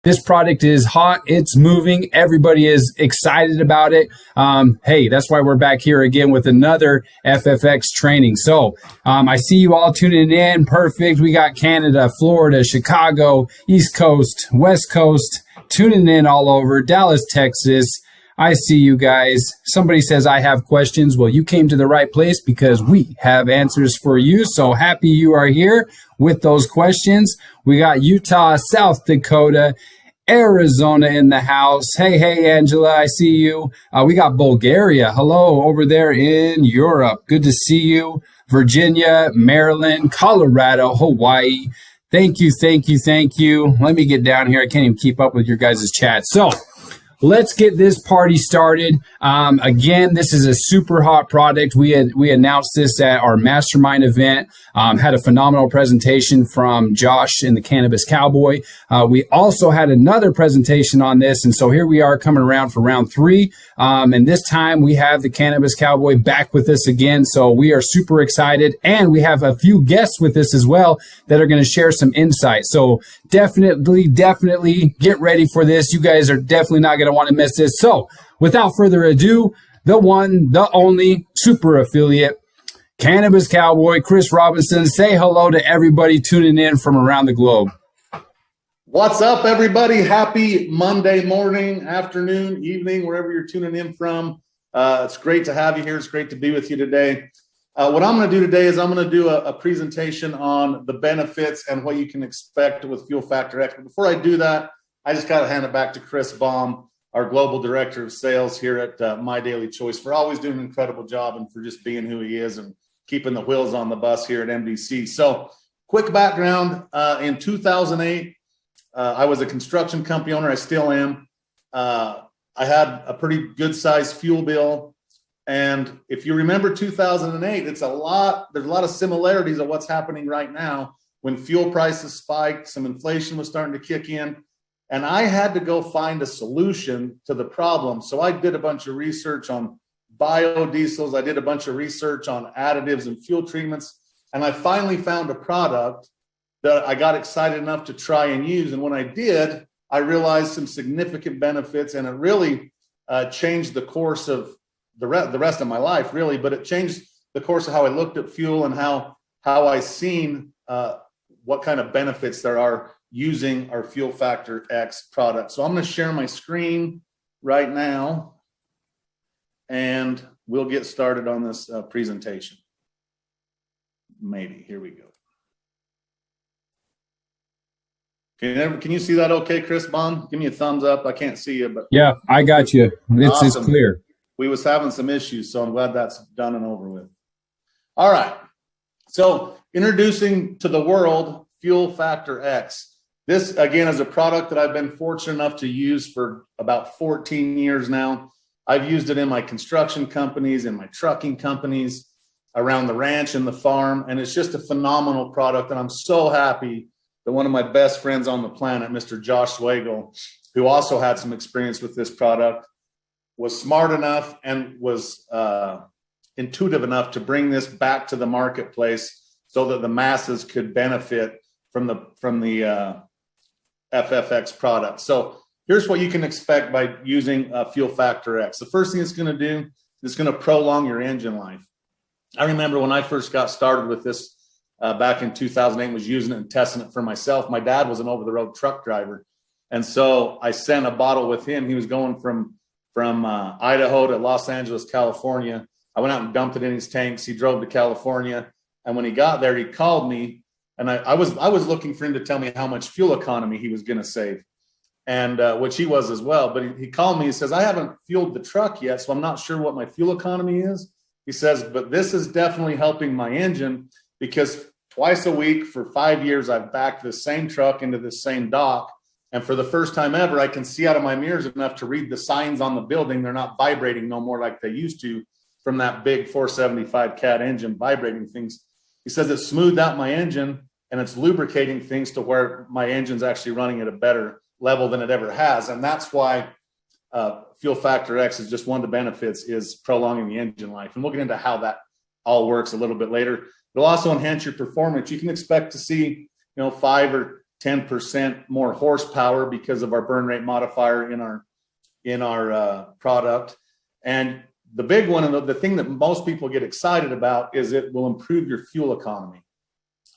This product is hot. It's moving. Everybody is excited about it. Hey, that's why we're back here again with another FFX training. So I see you all tuning in. Perfect. We got Canada, Florida, Chicago, East Coast, West Coast, tuning in all over. Dallas, Texas. I see you guys. Somebody says, I have questions. Well, you came to the right place because we have answers for you. So happy you are here with those questions. We got Utah, South Dakota, Arizona in the house. Hey, Angela, I see you. We got Bulgaria. Hello, over there in Europe. Good to see you. Virginia, Maryland, Colorado, Hawaii. Thank you. Let me get down here. I can't even keep up with your guys' chat. So let's get this party started. Again, this is a super hot product. We announced this at our mastermind event. Had a phenomenal presentation from Josh in the Cannabis Cowboy. We also had another presentation on this, and so here we are coming around for round 3. And this time we have the Cannabis Cowboy back with us again. So we are super excited, and we have a few guests with us as well that are going to share some insight. So definitely get ready for this. You guys are definitely not going to want to miss this. So without further ado, the one, the only super affiliate, Cannabis Cowboy, Chris Robinson. Say hello to everybody tuning in from around the globe. What's up, everybody? Happy Monday morning, afternoon, evening, wherever you're tuning in from. It's great to have you here. It's great to be with you today. What I'm going to do today is I'm going to do a presentation on the benefits and what you can expect with Fuel Factor X. But before I do that, I just got to hand it back to Chris Baum, our Global Director of Sales here at My Daily Choice, for always doing an incredible job and for just being who he is and keeping the wheels on the bus here at MDC. So quick background, in 2008, I was a construction company owner. I still am. I had a pretty good sized fuel bill. And if you remember 2008, there's a lot of similarities of what's happening right now. When fuel prices spiked, some inflation was starting to kick in, and I had to go find a solution to the problem. So I did a bunch of research on biodiesels. I did a bunch of research on additives and fuel treatments. And I finally found a product that I got excited enough to try and use. And when I did, I realized some significant benefits, and it really changed the course of the rest of my life, really. But it changed the course of how I looked at fuel and how I seen what kind of benefits there are using our Fuel Factor X product. So I'm going to share my screen right now, and we'll get started on this presentation. Maybe. Here we go. Can you see that okay, Chris Baum? Give me a thumbs up. I can't see you, but yeah, I got you. It's awesome. Clear. We was having some issues, so I'm glad that's done and over with. All right. So introducing to the world Fuel Factor X. This, again, is a product that I've been fortunate enough to use for about 14 years now. I've used it in my construction companies, in my trucking companies, around the ranch and the farm, and it's just a phenomenal product. And I'm so happy that one of my best friends on the planet, Mr. Josh Swagel, who also had some experience with this product, was smart enough and was intuitive enough to bring this back to the marketplace so that the masses could benefit from the FFX product. So here's what you can expect by using Fuel Factor X. The first thing it's going to do is going to prolong your engine life. I remember when I first got started with this back in 2008, was using it and testing it for myself. My dad was an over-the-road truck driver, and so I sent a bottle with him. He was going from Idaho to Los Angeles, California. I went out and dumped it in his tanks. He drove to California, and when he got there, he called me, and I was looking for him to tell me how much fuel economy he was going to save, and which he was as well. But he called me. He says, I haven't fueled the truck yet, so I'm not sure what my fuel economy is. He says, but this is definitely helping my engine, because twice a week for 5 years, I've backed the same truck into the same dock. And for the first time ever, I can see out of my mirrors enough to read the signs on the building. They're not vibrating no more like they used to from that big 475 cat engine vibrating things. He says it smoothed out my engine, and it's lubricating things to where my engine's actually running at a better level than it ever has. And that's why Fuel Factor X is just one of the benefits, is prolonging the engine life. And we'll get into how that all works a little bit later. It'll also enhance your performance. You can expect to see, 5 or 10% more horsepower because of our burn rate modifier in our product. And the big one, and the thing that most people get excited about, is it will improve your fuel economy.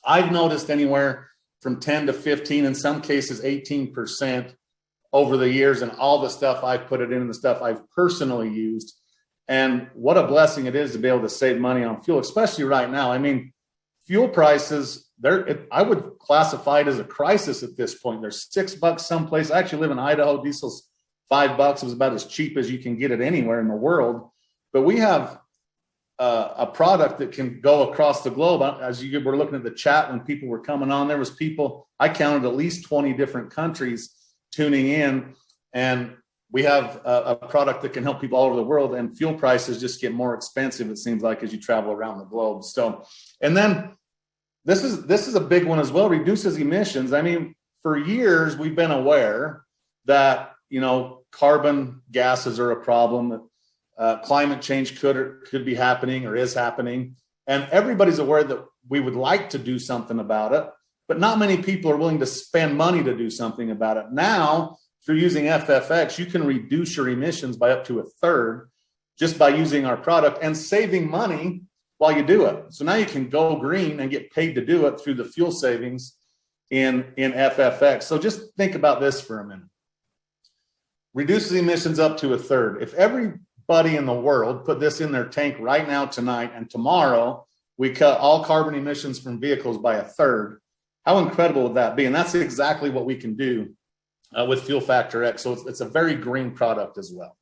I've noticed anywhere from 10 to 15, in some cases 18% over the years, and all the stuff I've put it in and the stuff I've personally used. And what a blessing it is to be able to save money on fuel, especially right now. I mean, fuel prices, I would classify it as a crisis at this point. There's $6 someplace. I actually live in Idaho. Diesel's $5. It was about as cheap as you can get it anywhere in the world. But we have a product that can go across the globe. As you were looking at the chat when people were coming on, there was people, I counted at least 20 different countries tuning in. And we have a product that can help people all over the world, and fuel prices just get more expensive, it seems like, as you travel around the globe. So, and then this is a big one as well, reduces emissions. I mean, for years, we've been aware that, carbon gases are a problem, that climate change could be happening or is happening. And everybody's aware that we would like to do something about it, but not many people are willing to spend money to do something about it. Now, through using FFX, you can reduce your emissions by up to a third just by using our product and saving money while you do it. So now you can go green and get paid to do it through the fuel savings in FFX. So just think about this for a minute. Reduces emissions up to a third. If everybody in the world put this in their tank right now, tonight, and tomorrow we cut all carbon emissions from vehicles by a third, how incredible would that be? And that's exactly what we can do with Fuel Factor X. So it's a very green product as well.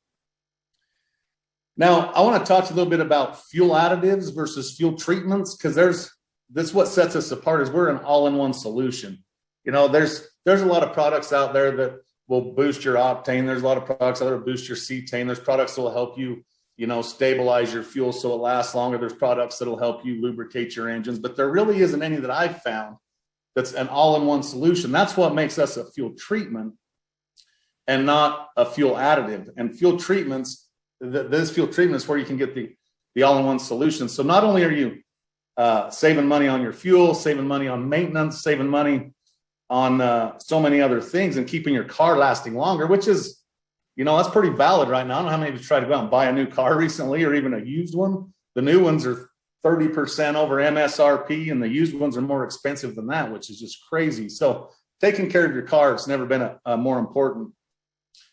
Now, I want to talk to you a little bit about fuel additives versus fuel treatments, because that's what sets us apart, is we're an all-in-one solution. There's a lot of products out there that will boost your octane. There's a lot of products out there that boost your cetane. There's products that will help you, stabilize your fuel so it lasts longer. There's products that will help you lubricate your engines, but there really isn't any that I've found that's an all-in-one solution. That's what makes us a fuel treatment and not a fuel additive. And fuel treatments, this fuel treatment is where you can get the all-in-one solution. So not only are you saving money on your fuel, saving money on maintenance, saving money on so many other things, and keeping your car lasting longer, which is, that's pretty valid right now. I don't know how many of you tried to go out and buy a new car recently, or even a used one. The new ones are 30% over MSRP, and the used ones are more expensive than that, which is just crazy. So taking care of your car, it's never been a more important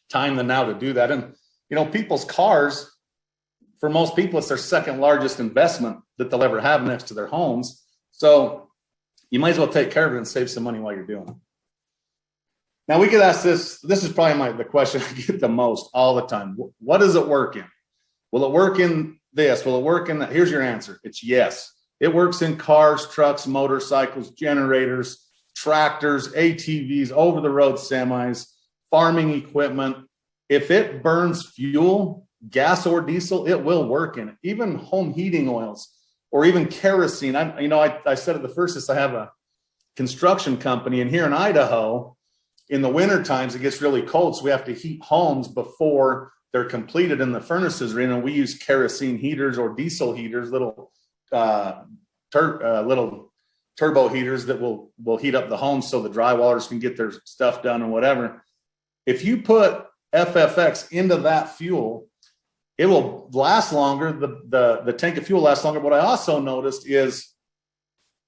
time than now to do that. And, people's cars, for most people, it's their second largest investment that they'll ever have next to their homes. So you might as well take care of it and save some money while you're doing it. Now, we get asked this is probably the question I get the most all the time. What does it work in? Will it work in this? Will it work in that? Here's your answer. It's yes. It works in cars, trucks, motorcycles, generators, tractors, ATVs, over-the-road semis, farming equipment. If it burns fuel, gas or diesel, it will work in it. Even home heating oils or even kerosene. I said at the first, I have a construction company, and here in Idaho, in the winter times, it gets really cold, so we have to heat homes before they're completed and the furnaces are in, and we use kerosene heaters or diesel heaters, little turbo heaters that will heat up the home so the drywallers can get their stuff done and whatever. If you put FFX into that fuel, it will last longer. The tank of fuel lasts longer. What I also noticed is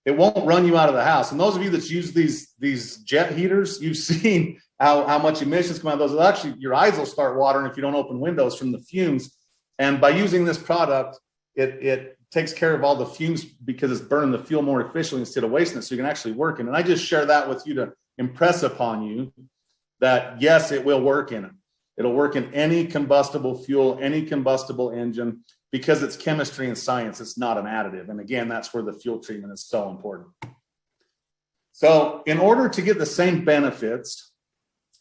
it won't run you out of the house. And those of you that use these jet heaters, you've seen how much emissions come out of those. Actually, your eyes will start watering if you don't open windows from the fumes. And by using this product, it takes care of all the fumes because it's burning the fuel more efficiently instead of wasting it, so you can actually work in it. And I just share that with you to impress upon you that, yes, it will work in it. It'll work in any combustible fuel, any combustible engine, because it's chemistry and science. It's not an additive. And again, that's where the fuel treatment is so important. So in order to get the same benefits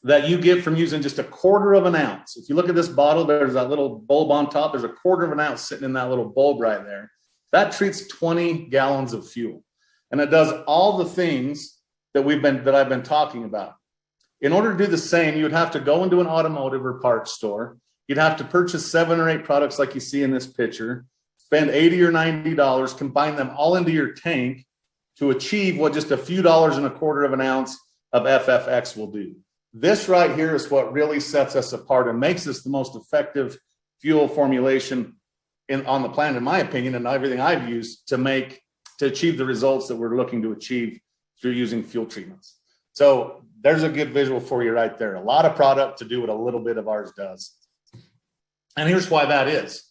that you get from using just 1/4 of an ounce, if you look at this bottle, there's that little bulb on top. There's 1/4 of an ounce sitting in that little bulb right there. That treats 20 gallons of fuel. And it does all the things that I've been talking about. In order to do the same, you would have to go into an automotive or parts store. You'd have to purchase 7 or 8 products like you see in this picture, spend $80 or $90, combine them all into your tank to achieve what just a few dollars and 1/4 of an ounce of FFX will do. This right here is what really sets us apart and makes us the most effective fuel formulation on the planet, in my opinion, and everything I've used to achieve the results that we're looking to achieve through using fuel treatments. So there's a good visual for you right there. A lot of product to do what a little bit of ours does. And here's why that is.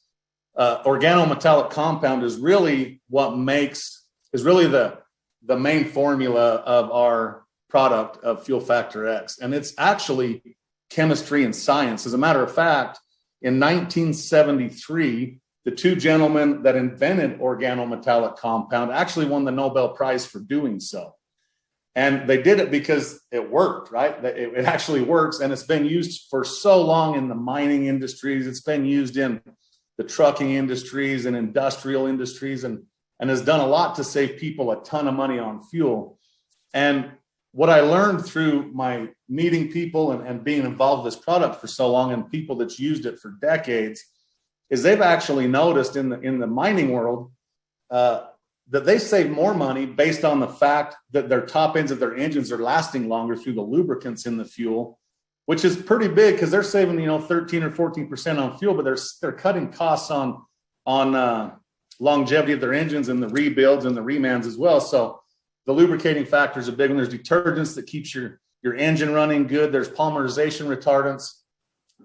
Organometallic compound is really the main formula of our product of Fuel Factor X. And it's actually chemistry and science. As a matter of fact, in 1973, the two gentlemen that invented organometallic compound actually won the Nobel Prize for doing so. And they did it because it worked, right? It actually works. And it's been used for so long in the mining industries. It's been used in the trucking industries and industrial industries, and has done a lot to save people a ton of money on fuel. And what I learned through my meeting people and being involved with this product for so long, and people that's used it for decades, is they've actually noticed in the mining world that they save more money based on the fact that their top ends of their engines are lasting longer through the lubricants in the fuel, which is pretty big because they're saving 13 or 14% on fuel, but they're cutting costs on longevity of their engines and the rebuilds and the remans as well. So the lubricating factor is a big one. There's detergents that keeps your engine running good. There's polymerization retardants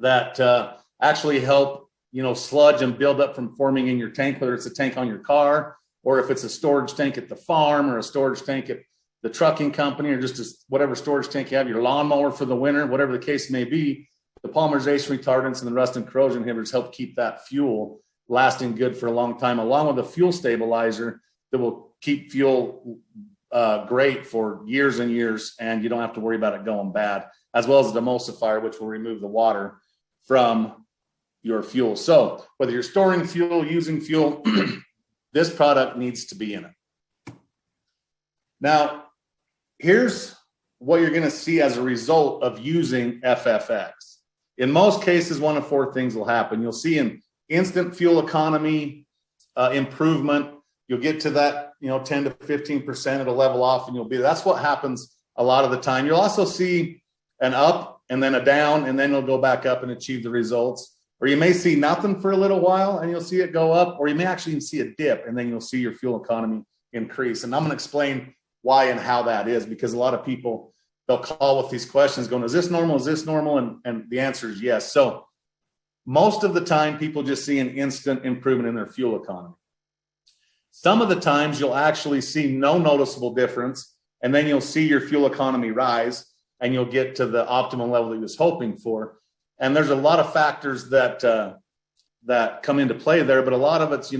that actually help sludge and build up from forming in your tank, whether it's a tank on your car or if it's a storage tank at the farm or a storage tank at the trucking company or just whatever storage tank you have, your lawnmower for the winter, whatever the case may be. The polymerization retardants and the rust and corrosion inhibitors help keep that fuel lasting good for a long time, along with a fuel stabilizer that will keep fuel great for years and years, and you don't have to worry about it going bad, as well as an emulsifier, which will remove the water from your fuel. So whether you're storing fuel, using fuel, this product needs to be in it. Now, here's what you're going to see as a result of using FFX. In most cases, one of four things will happen. You'll see an instant fuel economy improvement. You'll get to that 10 to 15%. It'll level off, and that's what happens a lot of the time. You'll also see an up and then a down, and then it'll go back up and achieve the results. Or you may see nothing for a little while and you'll see it go up, or you may actually see a dip and then you'll see your fuel economy increase. And I'm going to explain why and how that is, because a lot of people, they'll call with these questions going, is this normal? Is this normal? And the answer is yes. So most of the time, people just see an instant improvement in their fuel economy. Some of the times you'll actually see no noticeable difference, and then you'll see your fuel economy rise and you'll get to the optimum level that you was hoping for. And there's a lot of factors that come into play there, but a lot of it's,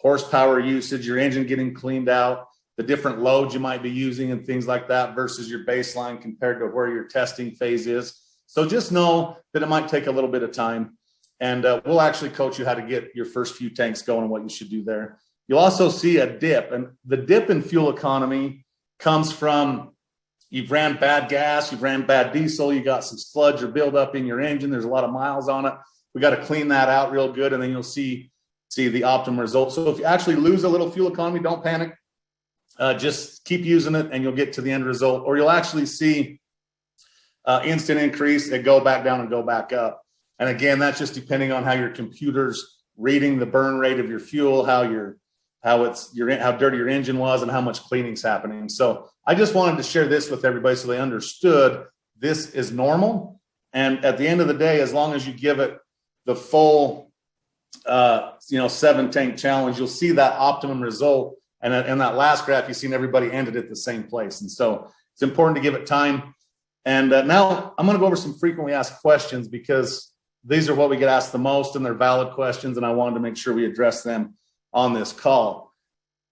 horsepower usage, your engine getting cleaned out, the different loads you might be using and things like that versus your baseline compared to where your testing phase is. So just know that it might take a little bit of time, and we'll actually coach you how to get your first few tanks going and what you should do there. You'll also see a dip, and the dip in fuel economy comes from you've ran bad gas, you've ran bad diesel, you got some sludge or buildup in your engine. There's a lot of miles on it. We got to clean that out real good, and then you'll see the optimum result. So if you actually lose a little fuel economy, don't panic. Just keep using it, and you'll get to the end result. Or you'll actually see instant increase and go back down and go back up. And again, that's just depending on how your computer's reading the burn rate of your fuel, how dirty your engine was, and how much cleaning's happening. So I just wanted to share this with everybody so they understood this is normal. And at the end of the day, as long as you give it the full 7-tank challenge, you'll see that optimum result. And in that last graph, you've seen everybody ended at the same place. And so it's important to give it time. And now I'm going to go over some frequently asked questions, because these are what we get asked the most, and they're valid questions, and I wanted to make sure we address them on this call.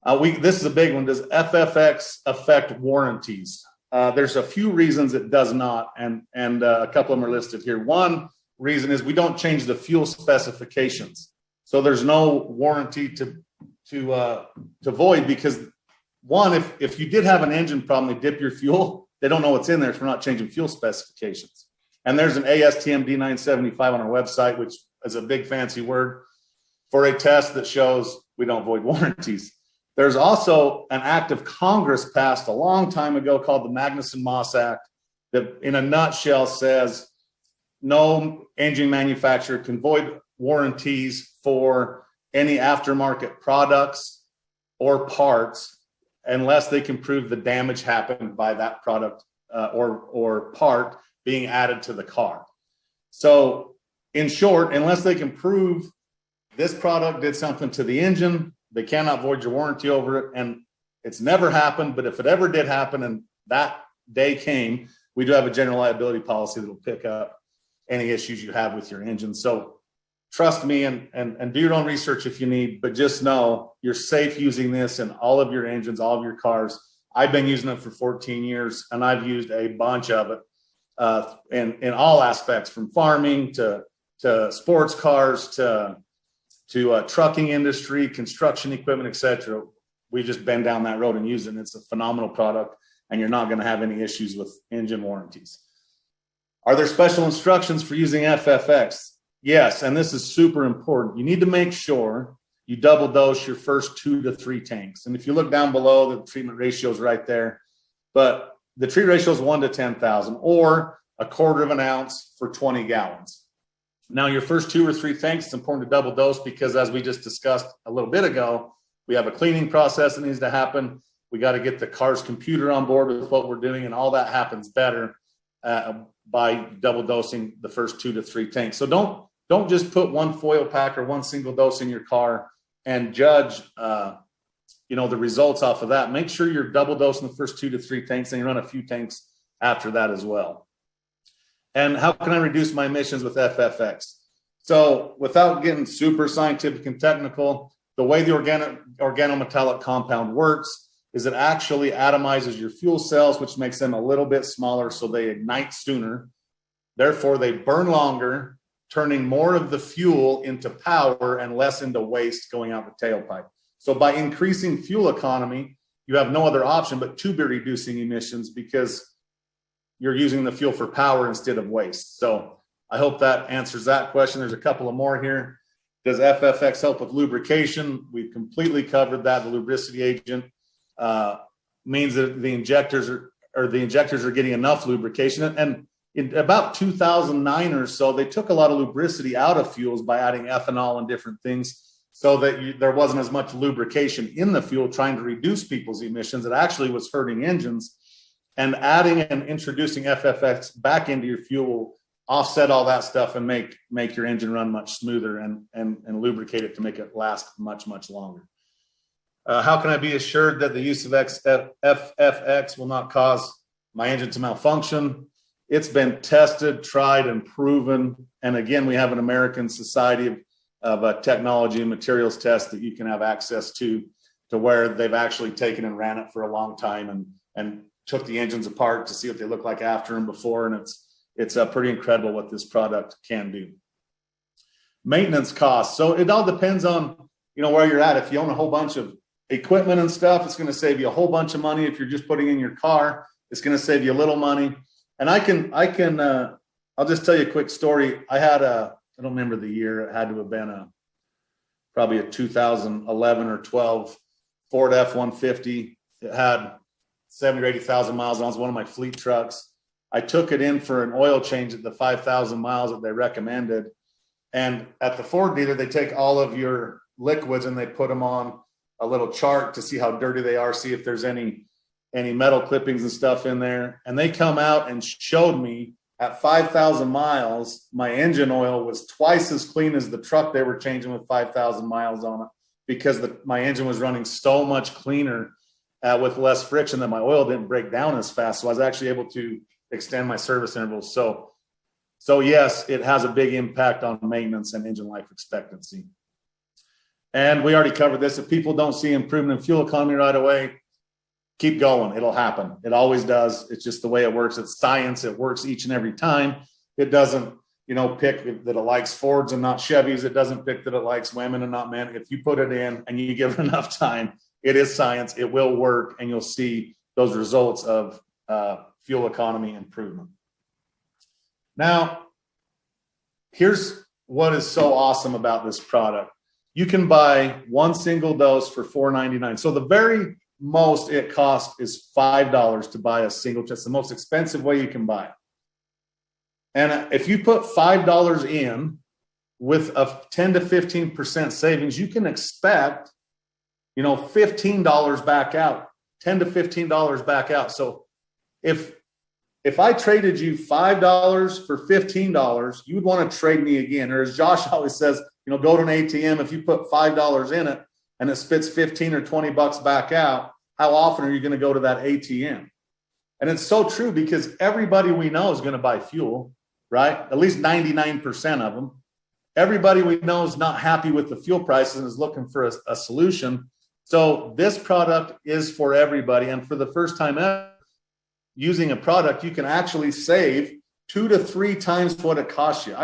This is a big one. Does FFX affect warranties? There's a few reasons it does not, and a couple of them are listed here. One reason is we don't change the fuel specifications, so there's no warranty to void, because one, if you did have an engine problem, they dip your fuel, they don't know what's in there if we're not changing fuel specifications. And there's an ASTM D975 on our website, which is a big fancy word for a test that shows we don't void warranties. There's also an act of Congress passed a long time ago called the Magnuson-Moss Act that in a nutshell says no engine manufacturer can void warranties for any aftermarket products or parts unless they can prove the damage happened by that product or part being added to the car. So in short, unless they can prove this product did something to the engine, they cannot void your warranty over it. And it's never happened, but if it ever did happen and that day came, we do have a general liability policy that will pick up any issues you have with your engine. So trust me and do your own research if you need, but just know you're safe using this in all of your engines, all of your cars. I've been using it for 14 years and I've used a bunch of it in all aspects, from farming to sports cars to trucking industry, construction equipment, etc. We've just been down that road and used it. And it's a phenomenal product and you're not going to have any issues with engine warranties. Are there special instructions for using FFX? Yes, and this is super important. You need to make sure you double dose your first 2 to 3 tanks. And if you look down below, the treatment ratio is right there. But the treatment ratio is 1 to 10,000 or 1/4 ounce for 20 gallons. Now, your first 2 or 3 tanks, it's important to double dose because as we just discussed a little bit ago, we have a cleaning process that needs to happen. We got to get the car's computer on board with what we're doing, and all that happens better by double dosing the first 2 to 3 tanks. So don't just put one foil pack or one single dose in your car and judge the results off of that. Make sure you're double dosing the first 2 to 3 tanks and you run a few tanks after that as well. And how can I reduce my emissions with FFX? So without getting super scientific and technical, the way the organometallic compound works is it actually atomizes your fuel cells, which makes them a little bit smaller so they ignite sooner. Therefore, they burn longer, turning more of the fuel into power and less into waste going out the tailpipe. So by increasing fuel economy, you have no other option but to be reducing emissions because you're using the fuel for power instead of waste. So I hope that answers that question. There's a couple of more here. Does FFX help with lubrication? We've completely covered that. The lubricity agent means that the injectors are getting enough lubrication. And in about 2009 or so, they took a lot of lubricity out of fuels by adding ethanol and different things so that there wasn't as much lubrication in the fuel trying to reduce people's emissions. It actually was hurting engines. And adding and introducing FFX back into your fuel will offset all that stuff and make your engine run much smoother and lubricate it to make it last much, much longer. How can I be assured that the use of FFX will not cause my engine to malfunction? It's been tested, tried, and proven. And again, we have an American Society of Technology and Materials test that you can have access to where they've actually taken and ran it for a long time and took the engines apart to see what they look like after and before. And it's pretty incredible what this product can do. Maintenance costs. So it all depends on, where you're at. If you own a whole bunch of equipment and stuff, it's going to save you a whole bunch of money. If you're just putting in your car, it's going to save you a little money. And I'll just tell you a quick story. I don't remember the year. It had to have been probably a 2011 or 12 Ford F-150. It had 70 or 80,000 miles on it. It was one of my fleet trucks. I took it in for an oil change at the 5,000 miles that they recommended. And at the Ford dealer, they take all of your liquids and they put them on a little chart to see how dirty they are, see if there's any metal clippings and stuff in there. And they come out and showed me at 5,000 miles, my engine oil was twice as clean as the truck they were changing with 5,000 miles on it because my engine was running so much cleaner with less friction that my oil didn't break down as fast. So I was actually able to extend my service intervals. So yes, it has a big impact on maintenance and engine life expectancy. And we already covered this. If people don't see improvement in fuel economy right away, keep going. It'll happen. It always does. It's just the way it works. It's science. It works each and every time. It doesn't, pick that it likes Fords and not Chevys. It doesn't pick that it likes women and not men. If you put it in and you give it enough time, it is science. It will work, and you'll see those results of fuel economy improvement. Now, here's what is so awesome about this product. you can buy one single dose for $4.99. So the very most it costs is $5 to buy a single. It's the most expensive way you can buy it. And if you put $5 in with a 10 to 15% savings, you can expect, $15 back out, $10 to $15 back out. So if I traded you $5 for $15, you would want to trade me again. Or as Josh always says, go to an ATM. If you put $5 in it and it spits 15 or 20 bucks back out, how often are you going to go to that ATM? And it's so true, because everybody we know is going to buy fuel, right? At least 99% of them. Everybody we know is not happy with the fuel prices and is looking for a solution. So this product is for everybody. And for the first time ever, using a product, you can actually save 2 to 3 times what it costs you.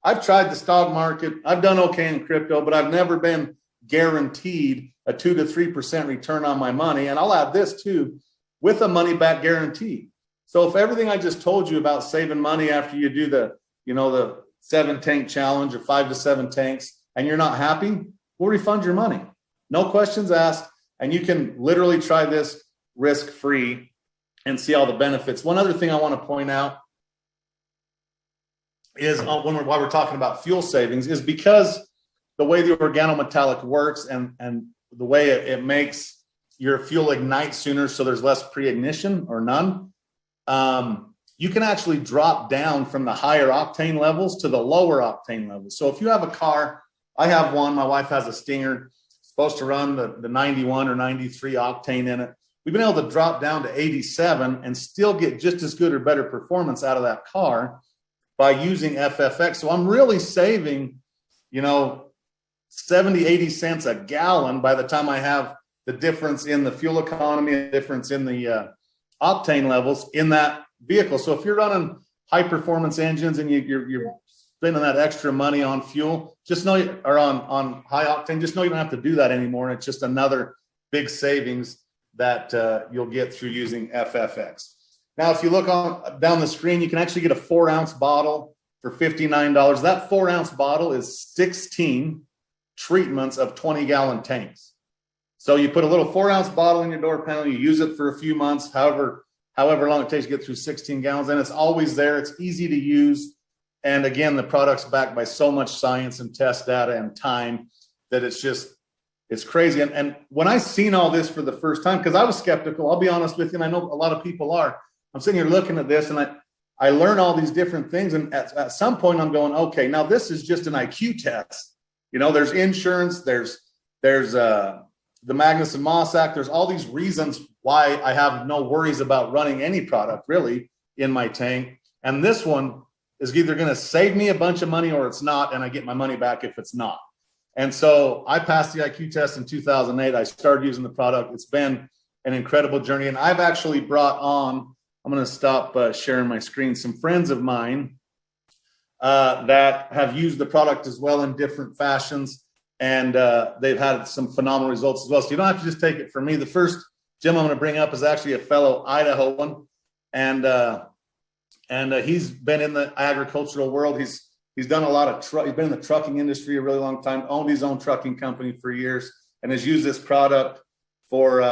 I've tried the stock market. I've done okay in crypto, but I've never been guaranteed a 2 to 3% return on my money. And I'll add this too, with a money back guarantee. So if everything I just told you about saving money after you do the 7-tank challenge or 5 to 7 tanks, and you're not happy, we'll refund your money. No questions asked. And you can literally try this risk-free and see all the benefits. One other thing I want to point out is while we're talking about fuel savings, is because the way the organometallic works and the way it makes your fuel ignite sooner, so there's less pre-ignition or none, you can actually drop down from the higher octane levels to the lower octane levels. So if you have a car, I have one, my wife has a Stinger, supposed to run the 91 or 93 octane in it. We've been able to drop down to 87 and still get just as good or better performance out of that car by using FFX. So I'm really saving, 70, 80 cents a gallon by the time I have the difference in the fuel economy, the difference in the octane levels in that vehicle. So if you're running high performance engines and you're spending that extra money on fuel, just know, or on high octane, just know you don't have to do that anymore. It's just another big savings that you'll get through using FFX. Now, if you look down the screen, you can actually get a 4-ounce bottle for $59. That 4-ounce bottle is 16 treatments of 20-gallon tanks. So you put a little 4-ounce bottle in your door panel, you use it for a few months, however long it takes to get through 16 gallons, and it's always there. It's easy to use. And again, the product's backed by so much science and test data and time that it's crazy. And when I seen all this for the first time, because I was skeptical, I'll be honest with you, and I know a lot of people are, I'm sitting here looking at this and I learn all these different things. And at some point I'm going, okay, now this is just an IQ test. There's insurance, there's the Magnuson Moss Act. There's all these reasons why I have no worries about running any product really in my tank. And this one is either going to save me a bunch of money or it's not, and I get my money back if it's not. And so I passed the IQ test in 2008. I started using the product. It's been an incredible journey. And I've actually brought on, I'm going to stop sharing my screen, some friends of mine that have used the product as well in different fashions. And they've had some phenomenal results as well. So you don't have to just take it from me. The first gym I'm going to bring up is actually a fellow Idahoan. And he's been in the agricultural world. He's done a lot of he's been in the trucking industry a really long time, owned his own trucking company for years, and has used this product for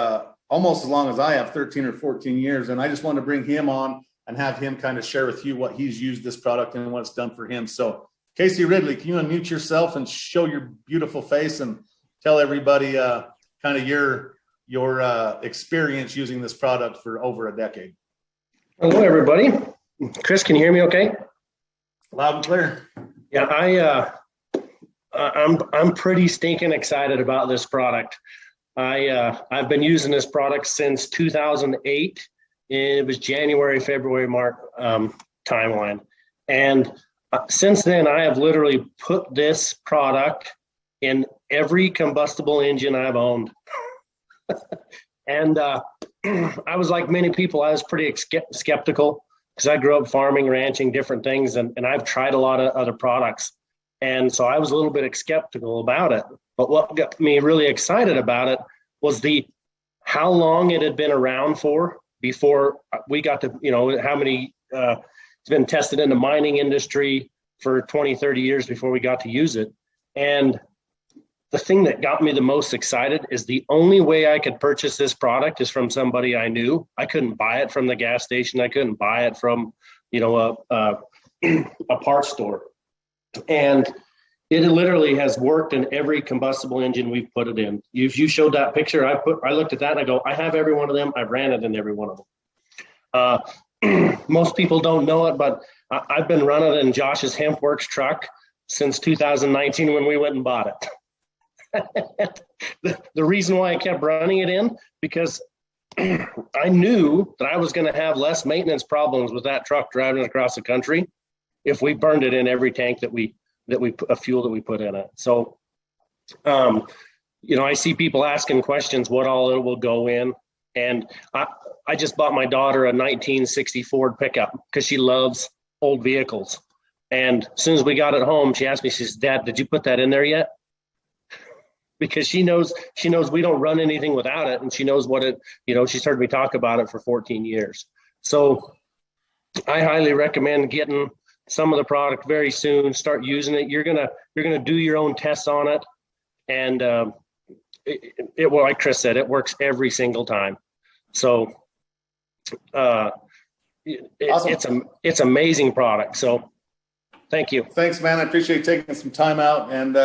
almost as long as I have, 13 or 14 years. And I just wanted to bring him on and have him kind of share with you what he's used this product and what it's done for him. So Casey Ridley, can you unmute yourself and show your beautiful face and tell everybody kind of your experience using this product for over a decade? Hello, everybody. Chris, can you hear me okay? Loud and clear. Yeah, I'm pretty stinking excited about this product. I've been using this product since 2008. It was January, February, March timeline. And since then, I have literally put this product in every combustible engine I've owned. And I was like many people, I was pretty skeptical because I grew up farming, ranching, different things, and I've tried a lot of other products. And so I was a little bit skeptical about it. But what got me really excited about it was how long it had been around for before we got to, how many, it's been tested in the mining industry for 20, 30 years before we got to use it. And the thing that got me the most excited is the only way I could purchase this product is from somebody I knew. I couldn't buy it from the gas station. I couldn't buy it from, a parts store. And it literally has worked in every combustible engine we've put it in. If you showed that picture, I looked at that and I go, I have every one of them. I've ran it in every one of them. Most people don't know it, but I've been running it in Josh's Hemp Works truck since 2019 when we went and bought it. The reason why I kept running it in, because I knew that I was going to have less maintenance problems with that truck driving across the country if we burned it in every tank a fuel that we put in it. So, I see people asking questions, what all it will go in. And I just bought my daughter a 1960 Ford pickup because she loves old vehicles. And as soon as we got it home, she asked me, she says, Dad, did you put that in there yet? Because she knows we don't run anything without it. And she knows what it, she's heard me talk about it for 14 years. So I highly recommend getting some of the product very soon. Start using it. You're gonna do your own tests on it, and well, like Chris said, it works every single time. So awesome. It's amazing product. So thank you. Thanks, man. I appreciate you taking some time out, and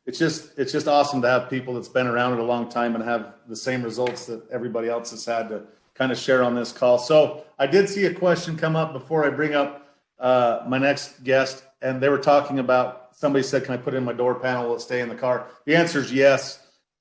it's just awesome to have people that's been around it a long time and have the same results that everybody else has had to kind of share on this call. So I did see a question come up before I bring up my next guest, and they were talking about, somebody said, can I put it in my door panel? Will it stay in the car? The answer is yes.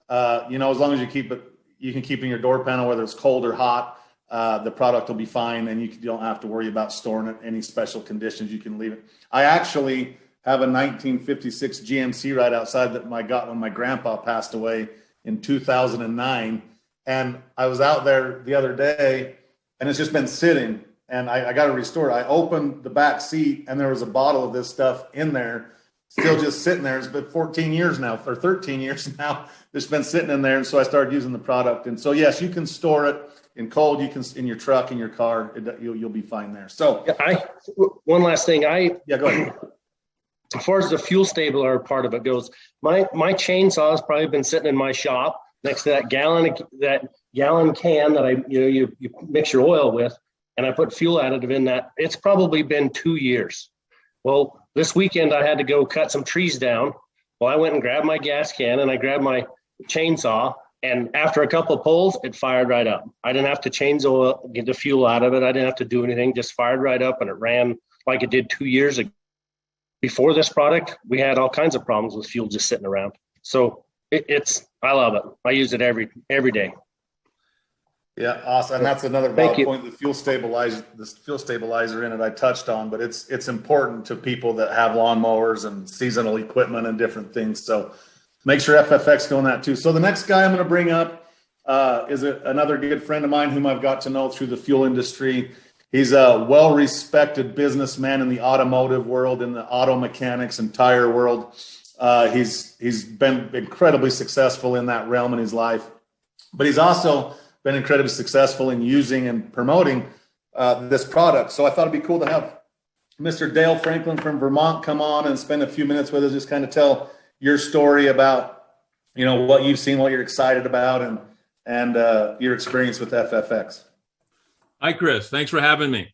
As long as you can keep it in your door panel, whether it's cold or hot, the product will be fine, and you don't have to worry about storing it. Any special conditions, you can leave it. I actually have a 1956 GMC right outside that I got when my grandpa passed away in 2009. And I was out there the other day, and it's just been sitting, and I got to restore it. I opened the back seat, and there was a bottle of this stuff in there, still just sitting there. It's been 14 years now, or 13 years now. It's been sitting in there, and so I started using the product. And so, yes, you can store it in cold. You can in your truck, in your car. You'll be fine there. So, one last thing. Go ahead. As far as the fuel stabler part of it goes, my chainsaw has probably been sitting in my shop next to that gallon can that you mix your oil with, and I put fuel additive in that. It's probably been 2 years. Well, this weekend I had to go cut some trees down. Well, I went and grabbed my gas can and I grabbed my chainsaw, and after a couple of pulls, it fired right up. I didn't have to change oil, get the fuel out of it. I didn't have to do anything, just fired right up, and it ran like it did 2 years ago. Before this product, we had all kinds of problems with fuel just sitting around. So I love it. I use it every day. Yeah, awesome. And that's another valid point. The fuel stabilizer in it I touched on, but it's important to people that have lawnmowers and seasonal equipment and different things. So make sure FFX doing that too. So the next guy I'm going to bring up is another good friend of mine whom I've got to know through the fuel industry. He's a well-respected businessman in the automotive world, in the auto mechanics and tire world. He's been incredibly successful in that realm in his life, but he's also been incredibly successful in using and promoting this product. So I thought it'd be cool to have Mr. Dale Franklin from Vermont come on and spend a few minutes with us, just kind of tell your story about, what you've seen, what you're excited about, and your experience with FFX. Hi, Chris. Thanks for having me.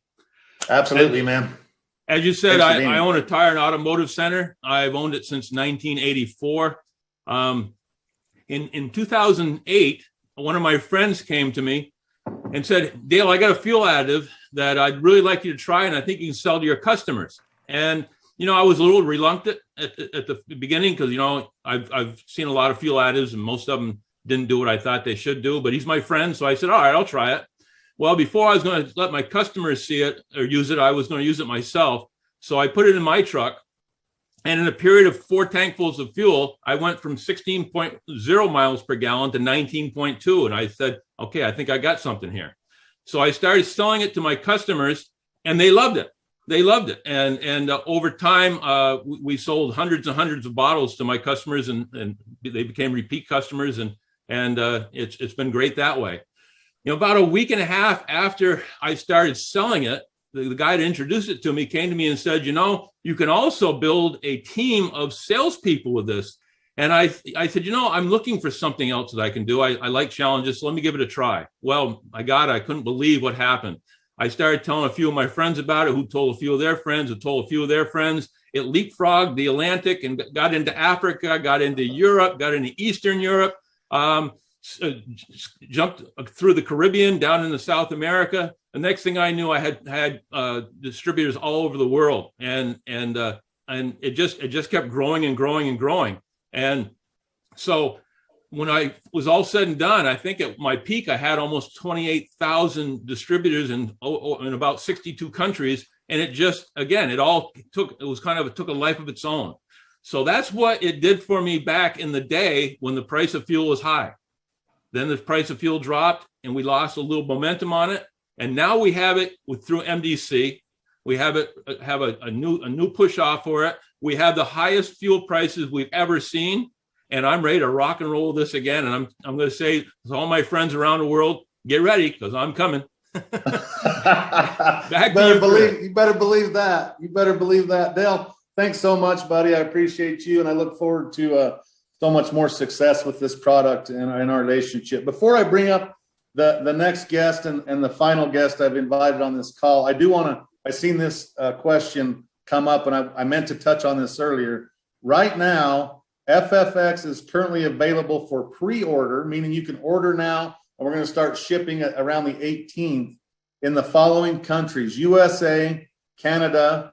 Absolutely, man. As you said, I own a tire and automotive center. I've owned it since 1984. In 2008, one of my friends came to me and said, Dale, I got a fuel additive that I'd really like you to try, and I think you can sell to your customers. And, I was a little reluctant at the beginning because, I've seen a lot of fuel additives, and most of them didn't do what I thought they should do. But he's my friend, so I said, all right, I'll try it. Well, before I was going to let my customers see it or use it, I was going to use it myself. So I put it in my truck. And in a period of 4 tankfuls of fuel, I went from 16.0 miles per gallon to 19.2. And I said, okay, I think I got something here. So I started selling it to my customers, and they loved it. They loved it. And over time, we sold hundreds and hundreds of bottles to my customers, and they became repeat customers. And it's been great that way. About a week and a half after I started selling it, the guy that introduced it to me came to me and said, you can also build a team of salespeople with this. And I said, I'm looking for something else that I can do. I like challenges, so let me give it a try. Well, I couldn't believe what happened. I started telling a few of my friends about it, who told a few of their friends, who told a few of their friends. It leapfrogged the Atlantic and got into Africa, got into Europe, got into Eastern Europe, jumped through the Caribbean, down into South America. The next thing I knew, I had distributors all over the world, and it just kept growing and growing and growing. And so when I was all said and done, I think at my peak, I had almost 28,000 distributors in about 62 countries. And it just, again, it took a life of its own. So that's what it did for me back in the day when the price of fuel was high. Then the price of fuel dropped and we lost a little momentum on it. And now we have it through MDC. We have a new push off for it. We have the highest fuel prices we've ever seen. And I'm ready to rock and roll this again. And I'm going to say to all my friends around the world, get ready, because I'm coming. You better believe that. You better believe that. Dale, thanks so much, buddy. I appreciate you. And I look forward to so much more success with this product in our relationship. Before I bring up the next guest and the final guest I've invited on this call, I seen this question come up, and I meant to touch on this earlier. Right now, FFX is currently available for pre-order, meaning you can order now, and we're going to start shipping around the 18th in the following countries: USA, Canada,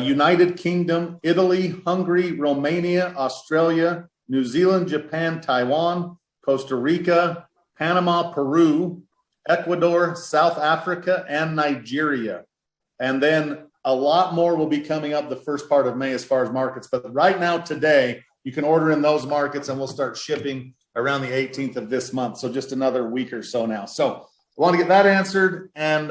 United Kingdom, Italy, Hungary, Romania, Australia, New Zealand, Japan, Taiwan, Costa Rica, Panama, Peru, Ecuador, South Africa, and Nigeria. And then a lot more will be coming up the first part of May as far as markets. But right now, today, you can order in those markets, and we'll start shipping around the 18th of this month. So just another week or so now. So I want to get that answered. And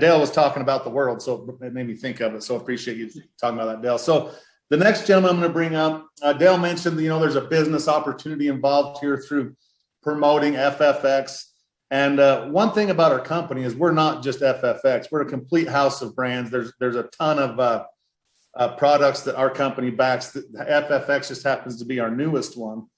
Dale was talking about the world, so it made me think of it. So appreciate you talking about that, Dale. So the next gentleman I'm going to bring up, Dale mentioned, there's a business opportunity involved here through promoting FFX. And one thing about our company is we're not just FFX. We're a complete house of brands. There's a ton of products that our company backs. FFX just happens to be our newest one.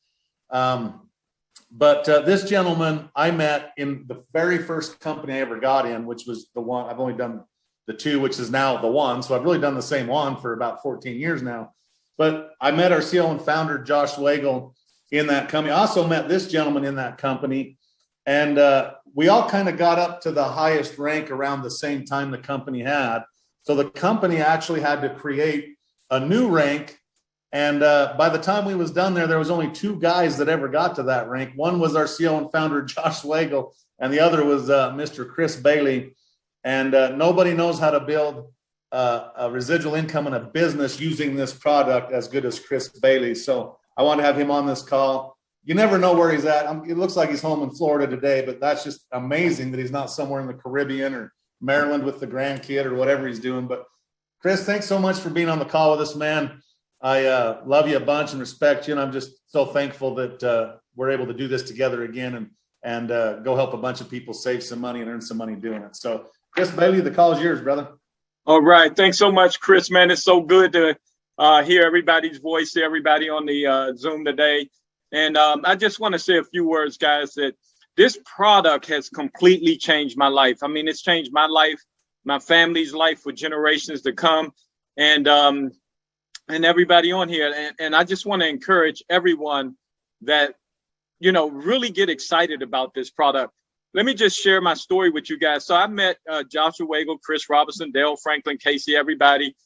But this gentleman I met in the very first company I ever got in, which was the one. I've only done the two, which is now the one. So I've really done the same one for about 14 years now. But I met our CEO and founder, Josh Wagle, in that company. I also met this gentleman in that company. And we all kind of got up to the highest rank around the same time the company had. So the company actually had to create a new rank. And by the time we was done there was only two guys that ever got to that rank. One was our CEO and founder, Josh Wagle, and the other was Mr. Chris Bailey. And nobody knows how to build a residual income in a business using this product as good as Chris Bailey. So I want to have him on this call. You never know where he's at. It looks like he's home in Florida today, but that's just amazing that he's not somewhere in the Caribbean or Maryland with the grandkid or whatever he's doing. But Chris, thanks so much for being on the call with us, man. I love you a bunch and respect you, and I'm just so thankful that we're able to do this together again and go help a bunch of people save some money and earn some money doing it. So, Chris Bailey, the call is yours, brother. All right. Thanks so much, Chris, man. It's so good to hear everybody's voice, hear everybody on the Zoom today. And I just want to say a few words, guys, that this product has completely changed my life. I mean, it's changed my life, my family's life for generations to come, and everybody on here. And I just want to encourage everyone that, really get excited about this product. Let me just share my story with you guys. So I met Joshua Wagle, Chris Robinson, Dale Franklin, Casey, everybody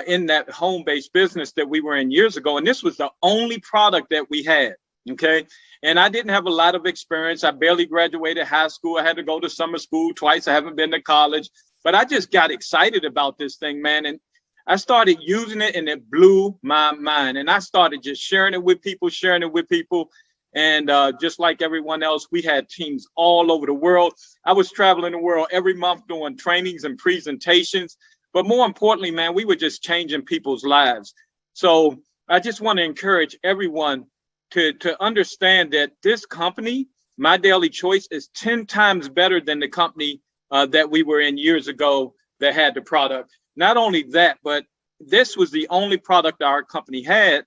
in that home-based business that we were in years ago. And this was the only product that we had. Okay. And I didn't have a lot of experience. I barely graduated high school. I had to go to summer school twice. I haven't been to college, but I just got excited about this thing, man. And I started using it and it blew my mind. And I started just sharing it with people. And just like everyone else, we had teams all over the world. I was traveling the world every month doing trainings and presentations. But more importantly, man, we were just changing people's lives. So I just want to encourage everyone to understand that this company, My Daily Choice, is 10 times better than the company that we were in years ago that had the product. Not only that, but this was the only product our company had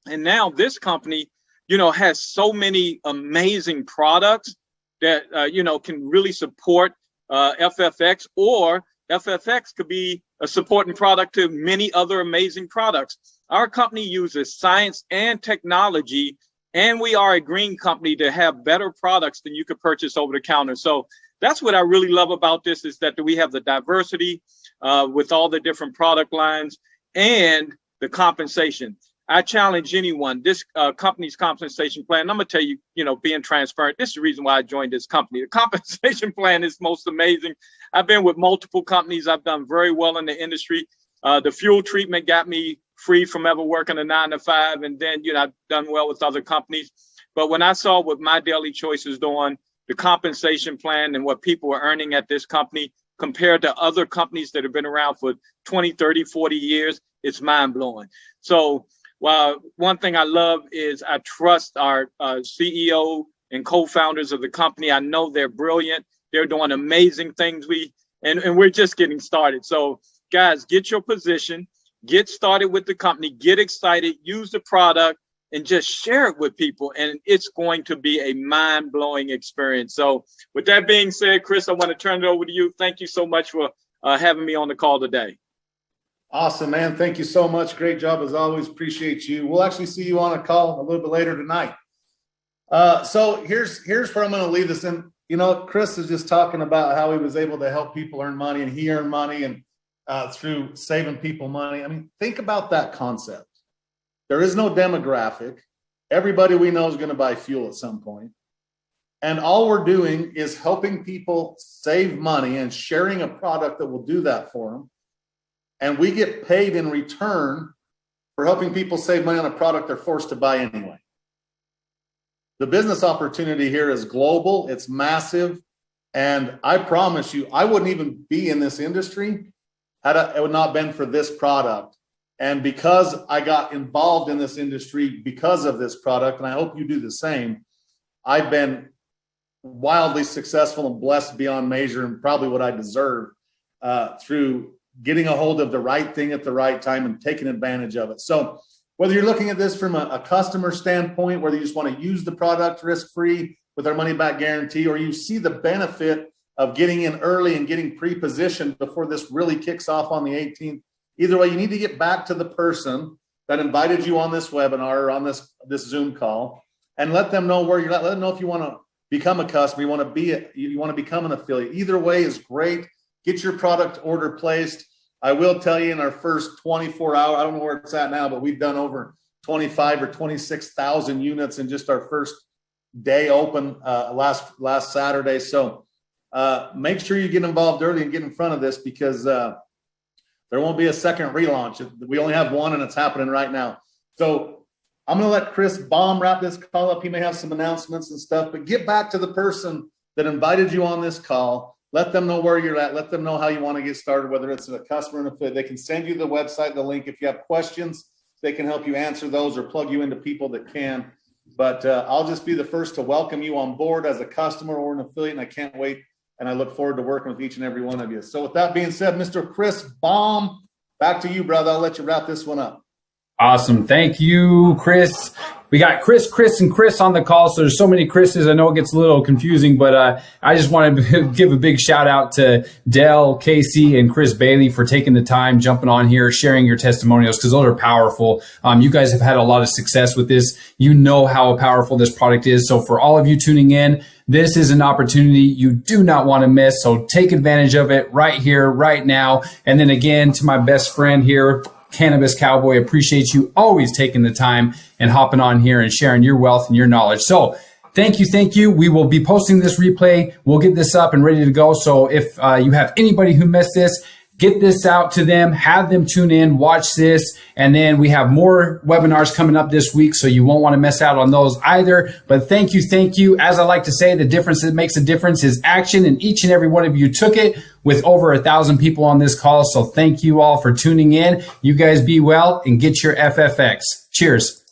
And now this company, you know, has so many amazing products that, you know, can really support FFX, or FFX could be a supporting product to many other amazing products. Our company uses science and technology, and we are a green company to have better products than you could purchase over the counter. So that's what I really love about this, is that we have the diversity with all the different product lines and the compensation. I challenge anyone, this company's compensation plan, I'm going to tell you, you know, being transparent, this is the reason why I joined this company. The compensation plan is most amazing. I've been with multiple companies. I've done very well in the industry. The fuel treatment got me free from ever working a 9-to-5. And then, you know, I've done well with other companies. But when I saw what My Daily Choice is doing, the compensation plan and what people are earning at this company compared to other companies that have been around for 20, 30, 40 years, it's mind blowing. So, well, one thing I love is I trust our CEO and co-founders of the company. I know they're brilliant. They're doing amazing things. And we're just getting started. So guys, get your position, get started with the company, get excited, use the product, and just share it with people. And it's going to be a mind-blowing experience. So with that being said, Chris, I want to turn it over to you. Thank you so much for having me on the call today. Awesome, man. Thank you so much. Great job as always. Appreciate you. We'll actually see you on a call a little bit later tonight. So here's where I'm going to leave this in. You know, Chris is just talking about how he was able to help people earn money, and he earned money and through saving people money. I mean, think about that concept. There is no demographic. Everybody we know is going to buy fuel at some point. And all we're doing is helping people save money and sharing a product that will do that for them. And we get paid in return for helping people save money on a product they're forced to buy anyway. The business opportunity here is global. It's massive. And I promise you, I wouldn't even be in this industry had it would not been for this product. And because I got involved in this industry because of this product, and I hope you do the same, I've been wildly successful and blessed beyond measure, and probably what I deserve through getting a hold of the right thing at the right time and taking advantage of it. So whether you're looking at this from a customer standpoint, whether you just want to use the product risk-free with our money-back guarantee, or you see the benefit of getting in early and getting pre-positioned before this really kicks off on the 18th, either way, you need to get back to the person that invited you on this webinar or on this Zoom call and let them know where you're at. Let them know if you want to become a customer, you want to become an affiliate. Either way is great. Get your product order placed. I will tell you, in our first 24 hours, I don't know where it's at now, but we've done over 25 or 26,000 units in just our first day open last Saturday. So make sure you get involved early and get in front of this, because there won't be a second relaunch. We only have one, and it's happening right now. So I'm going to let Chris Baum wrap this call up. He may have some announcements and stuff, but get back to the person that invited you on this call. Let them know where you're at. Let them know how you want to get started, whether it's a customer and affiliate. They can send you the website, the link. If you have questions, they can help you answer those or plug you into people that can. But I'll just be the first to welcome you on board as a customer or an affiliate, and I can't wait. And I look forward to working with each and every one of you. So with that being said, Mr. Chris Baum, back to you, brother. I'll let you wrap this one up. Awesome. Thank you, Chris. We got Chris and Chris on the call. So there's so many Chris's. I know it gets a little confusing, but I just want to give a big shout out to Dell, Casey, and Chris Bailey for taking the time, jumping on here, sharing your testimonials, because those are powerful. You guys have had a lot of success with this. You know how powerful this product is. So for all of you tuning in, this is an opportunity you do not want to miss. So take advantage of it right here, right now. And then again, to my best friend here, Cannabis Cowboy, appreciate you always taking the time and hopping on here and sharing your wealth and your knowledge. So thank you. We will be posting this replay. We'll get this up and ready to go. So if you have anybody who missed this, get this out to them, have them tune in, watch this. And then we have more webinars coming up this week, so you won't want to miss out on those either. But thank you. As I like to say, the difference that makes a difference is action, and each and every one of you took it with over 1,000 people on this call. So thank you all for tuning in. You guys be well and get your FFX. Cheers.